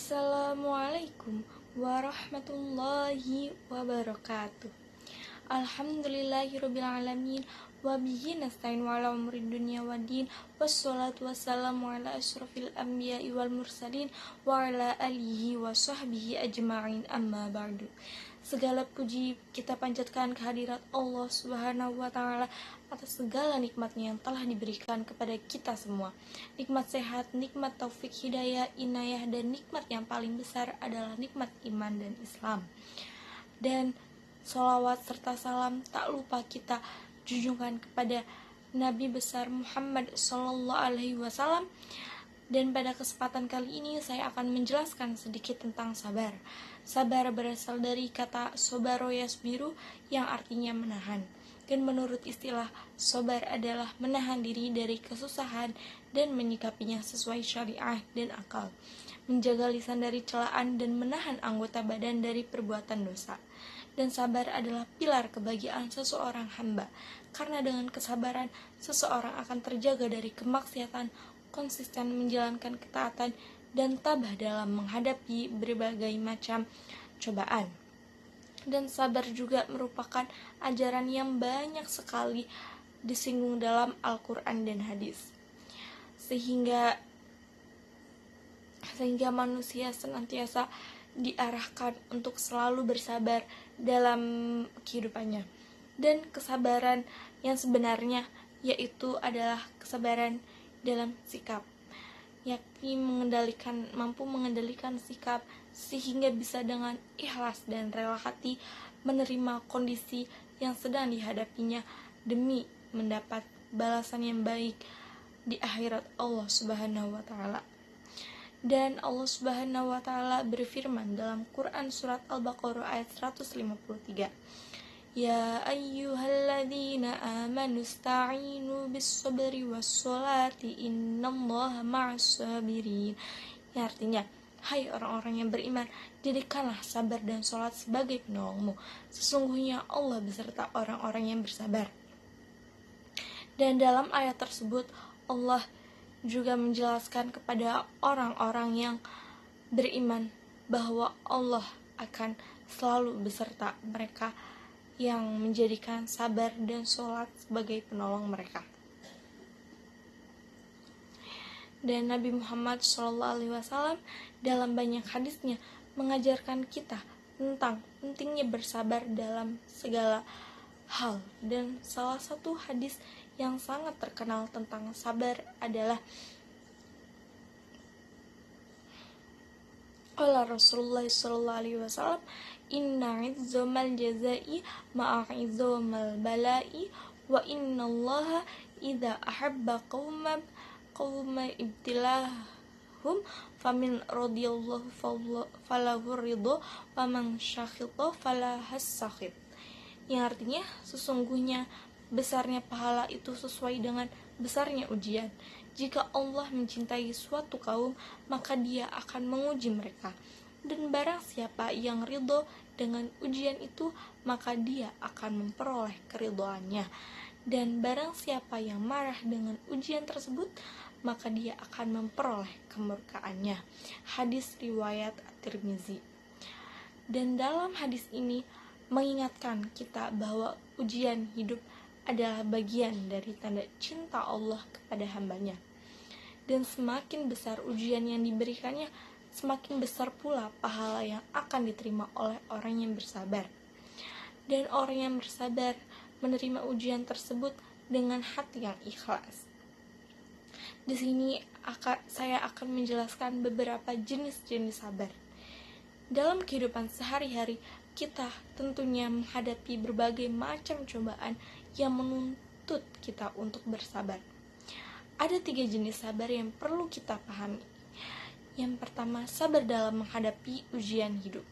Assalamualaikum warahmatullahi wabarakatuh. Alhamdulillahirabbil alamin wa bihi nasta'in wa ala umuri dunya waddin wassalatu wassalamu ala asyrofil anbiya'i wal mursalin wa ala alihi wa sahbihi ajma'in, amma ba'du. Segala puji kita panjatkan kehadirat Allah Subhanahu wa ta'ala atas segala nikmatnya yang telah diberikan kepada kita semua. Nikmat sehat, nikmat taufik hidayah, inayah, dan nikmat yang paling besar adalah nikmat iman dan Islam. Dan sholawat serta salam tak lupa kita junjungkan kepada Nabi besar Muhammad SAW. Dan pada kesempatan kali ini saya akan menjelaskan sedikit tentang sabar. Sabar berasal dari kata sobaro yasbiru yang artinya menahan. Dan menurut istilah, sabar adalah menahan diri dari kesusahan dan menyikapinya sesuai syariah dan akal, menjaga lisan dari celaan dan menahan anggota badan dari perbuatan dosa. Dan sabar adalah pilar kebahagiaan seseorang hamba, karena dengan kesabaran seseorang akan terjaga dari kemaksiatan, konsisten menjalankan ketaatan, dan tabah dalam menghadapi berbagai macam cobaan. Dan sabar juga merupakan ajaran yang banyak sekali disinggung dalam Al-Quran dan hadis, sehingga manusia senantiasa diarahkan untuk selalu bersabar dalam kehidupannya. Dan kesabaran yang sebenarnya yaitu adalah kesabaran dalam sikap, yakni mampu mengendalikan sikap sehingga bisa dengan ikhlas dan rela hati menerima kondisi yang sedang dihadapinya demi mendapat balasan yang baik di akhirat Allah Subhanahu wa ta'ala. Dan Allah Subhanahu wa ta'ala berfirman dalam Quran surat Al-Baqarah ayat 153, Ya ayyuhalladzina amanu sta'inu bis-sabri was-sholati innallaha ma'as sabirin. Yang artinya, hai orang-orang yang beriman, jadikanlah sabar dan sholat sebagai penolongmu. Sesungguhnya Allah beserta orang-orang yang bersabar. Dan dalam ayat tersebut, Allah juga menjelaskan kepada orang-orang yang beriman bahwa Allah akan selalu beserta mereka yang menjadikan sabar dan sholat sebagai penolong mereka. Dan Nabi Muhammad SAW dalam banyak hadisnya mengajarkan kita tentang pentingnya bersabar dalam segala hal. Dan salah satu hadis yang sangat terkenal tentang sabar adalah qala Rasulullah SAW, inna izzamal jazai ma'izzamal balai wa innallaha idza ahabba qauman ibtilahum famin radiyallahu falahu ridho wa man syakhita falahas sakhit. Yang artinya, sesungguhnya besarnya pahala itu sesuai dengan besarnya ujian. Jika Allah mencintai suatu kaum, maka Dia akan menguji mereka. Dan barang siapa yang ridho dengan ujian itu, maka dia akan memperoleh keridhoannya. Dan barang siapa yang marah dengan ujian tersebut, maka dia akan memperoleh kemurkaannya. Hadis riwayat At-Tirmizi. Dan dalam hadis ini mengingatkan kita bahwa ujian hidup adalah bagian dari tanda cinta Allah kepada hambanya. Dan semakin besar ujian yang diberikannya, semakin besar pula pahala yang akan diterima oleh orang yang bersabar. Dan orang yang bersabar menerima ujian tersebut dengan hati yang ikhlas. Di sini saya akan menjelaskan beberapa jenis-jenis sabar. Dalam kehidupan sehari-hari, kita tentunya menghadapi berbagai macam cobaan yang menuntut kita untuk bersabar. Ada 3 jenis sabar yang perlu kita pahami. Yang pertama, sabar dalam menghadapi ujian hidup.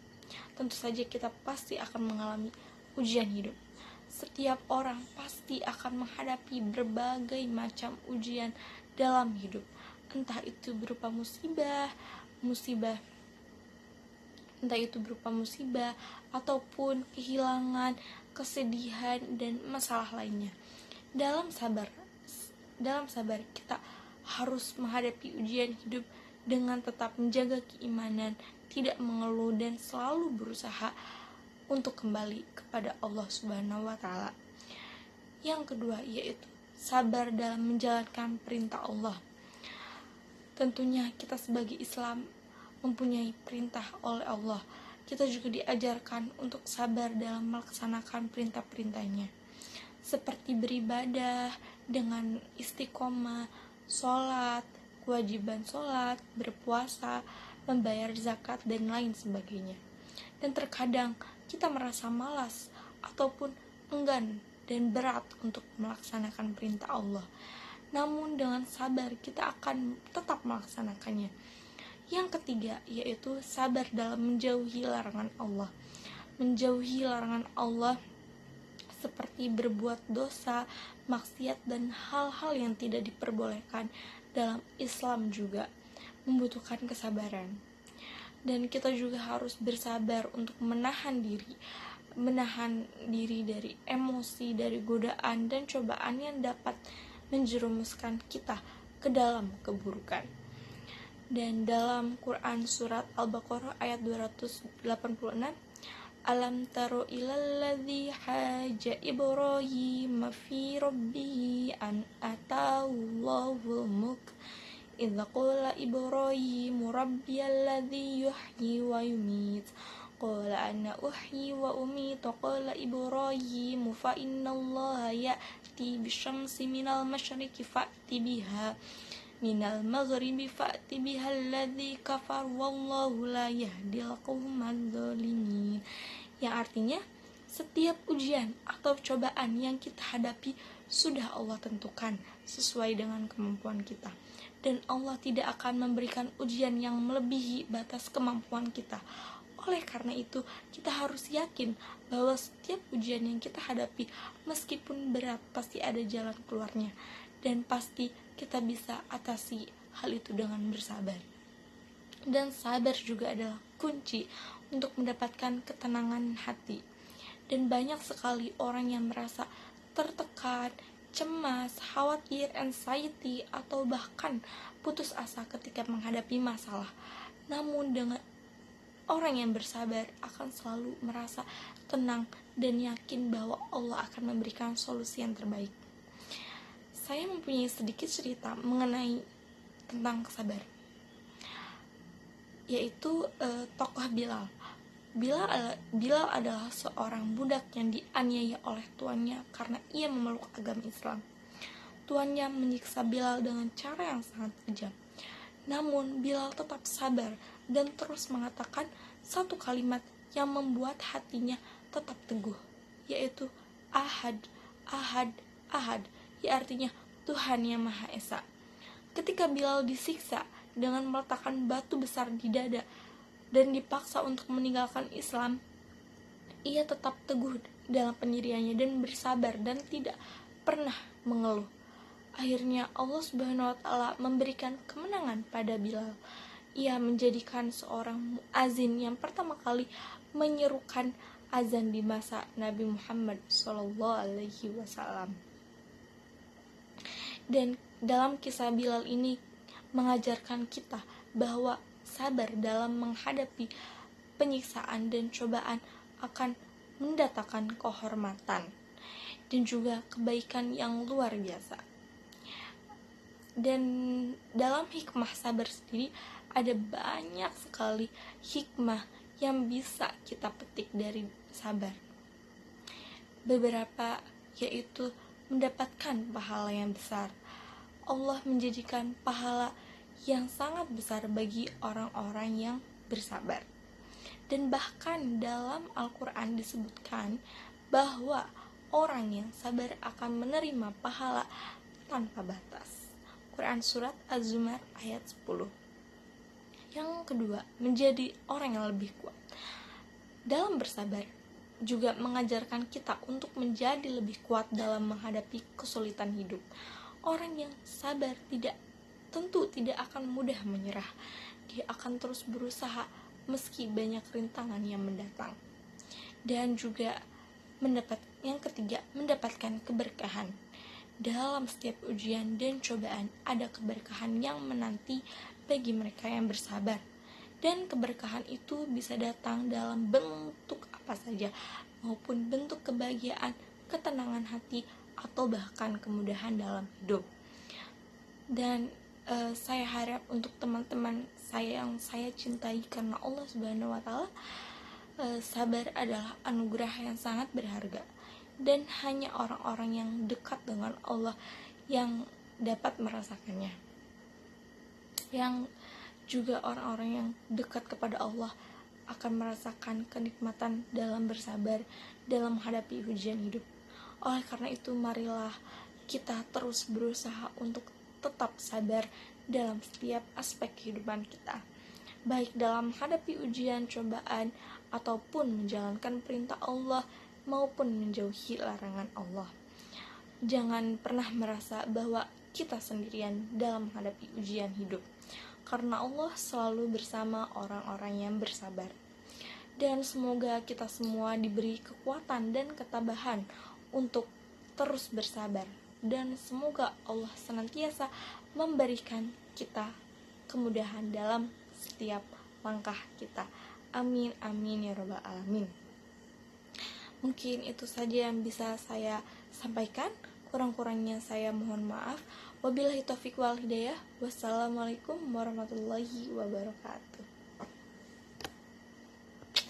Tentu saja kita pasti akan mengalami ujian hidup. Setiap orang pasti akan menghadapi berbagai macam ujian dalam hidup. Entah itu berupa musibah ataupun kehilangan, kesedihan, dan masalah lainnya. Dalam sabar kita harus menghadapi ujian hidup dengan tetap menjaga keimanan, tidak mengeluh, dan selalu berusaha untuk kembali kepada Allah Subhanahu wa Ta'ala. Yang kedua yaitu sabar dalam menjalankan perintah Allah. Tentunya kita sebagai Islam mempunyai perintah oleh Allah. Kita juga diajarkan untuk sabar dalam melaksanakan perintah-perintahnya, seperti beribadah dengan istiqomah, sholat, kewajiban sholat, berpuasa, membayar zakat, dan lain sebagainya. Dan terkadang kita merasa malas ataupun enggan dan berat untuk melaksanakan perintah Allah. Namun dengan sabar kita akan tetap melaksanakannya. Yang ketiga yaitu sabar dalam menjauhi larangan Allah. Menjauhi larangan Allah seperti berbuat dosa, maksiat, dan hal-hal yang tidak diperbolehkan dalam Islam juga membutuhkan kesabaran. Dan kita juga harus bersabar untuk menahan diri dari emosi, dari godaan dan cobaan yang dapat menjerumuskan kita ke dalam keburukan. Dan dalam Quran surat Al-Baqarah ayat 286, Alam taro ilal ladzi haja Ibrahim fi rabbihi an atahullahu mulk idza qala Ibrahim rabbiyal ladzi yuhyi wa yumit qala ana uhyi wa umitu qala Ibrahim fa innallaha ya'ti bisyamsi minal masyriqi fa'ti biha minal maghribi fa'ti bihal ladzi kafar wallahu la yahdil qaumadz zalimin. Yang artinya setiap ujian atau cobaan yang kita hadapi sudah Allah tentukan sesuai dengan kemampuan kita, dan Allah tidak akan memberikan ujian yang melebihi batas kemampuan kita. Oleh karena itu kita harus yakin bahwa setiap ujian yang kita hadapi meskipun berat pasti ada jalan keluarnya, dan pasti kita bisa atasi hal itu dengan bersabar. Dan sabar juga adalah kunci untuk mendapatkan ketenangan hati. Dan banyak sekali orang yang merasa tertekan, cemas, khawatir, anxiety, atau bahkan putus asa ketika menghadapi masalah. Namun dengan orang yang bersabar akan selalu merasa tenang dan yakin bahwa Allah akan memberikan solusi yang terbaik. Saya mempunyai sedikit cerita mengenai tentang sabar, yaitu tokoh Bilal. Bilal adalah seorang budak yang dianiaya oleh tuannya karena ia memeluk agama Islam. Tuannya menyiksa Bilal dengan cara yang sangat kejam. Namun Bilal tetap sabar dan terus mengatakan satu kalimat yang membuat hatinya tetap teguh, yaitu Ahad, Ahad, Ahad, ya artinya Tuhan yang Maha Esa. Ketika Bilal disiksa dengan meletakkan batu besar di dada dan dipaksa untuk meninggalkan Islam, ia tetap teguh dalam pendiriannya dan bersabar dan tidak pernah mengeluh. Akhirnya Allah Subhanahu wa Ta'ala memberikan kemenangan pada Bilal. Ia menjadikan seorang muazin yang pertama kali menyerukan azan di masa Nabi Muhammad SAW. Dan dalam kisah Bilal ini mengajarkan kita bahwa sabar dalam menghadapi penyiksaan dan cobaan akan mendatangkan kehormatan dan juga kebaikan yang luar biasa. Dan dalam hikmah sabar sendiri ada banyak sekali hikmah yang bisa kita petik dari sabar. Beberapa yaitu mendapatkan pahala yang besar. Allah menjadikan pahala yang sangat besar bagi orang-orang yang bersabar. Dan bahkan dalam Al-Quran disebutkan bahwa orang yang sabar akan menerima pahala tanpa batas. Quran surat Az-Zumar ayat 10. Yang kedua, menjadi orang yang lebih kuat. Dalam bersabar juga mengajarkan kita untuk menjadi lebih kuat dalam menghadapi kesulitan hidup. Orang yang sabar tentu tidak akan mudah menyerah. Dia akan terus berusaha meski banyak rintangan yang mendatang. Dan juga yang ketiga, mendapatkan keberkahan. Dalam setiap ujian dan cobaan ada keberkahan yang menanti bagi mereka yang bersabar. Dan keberkahan itu bisa datang dalam bentuk apa saja, maupun bentuk kebahagiaan, ketenangan hati, atau bahkan kemudahan dalam hidup. Dan saya harap untuk teman-teman saya yang saya cintai karena Allah Subhanahu wa Ta'ala, sabar adalah anugerah yang sangat berharga, dan hanya orang-orang yang dekat dengan Allah yang dapat merasakannya. Yang juga orang-orang yang dekat kepada Allah akan merasakan kenikmatan dalam bersabar dalam menghadapi ujian hidup. Oleh karena itu, marilah kita terus berusaha untuk tetap sabar dalam setiap aspek kehidupan kita, baik dalam menghadapi ujian, cobaan, ataupun menjalankan perintah Allah maupun menjauhi larangan Allah. Jangan pernah merasa bahwa kita sendirian dalam menghadapi ujian hidup, karena Allah selalu bersama orang-orang yang bersabar. Dan semoga kita semua diberi kekuatan dan ketabahan untuk terus bersabar, dan semoga Allah senantiasa memberikan kita kemudahan dalam setiap langkah kita. Amin, amin ya rabbal alamin. Mungkin itu saja yang bisa saya sampaikan. Kurang-kurangnya saya mohon maaf. Wabillahi taufiq wal hidayah. Wassalamualaikum warahmatullahi wabarakatuh.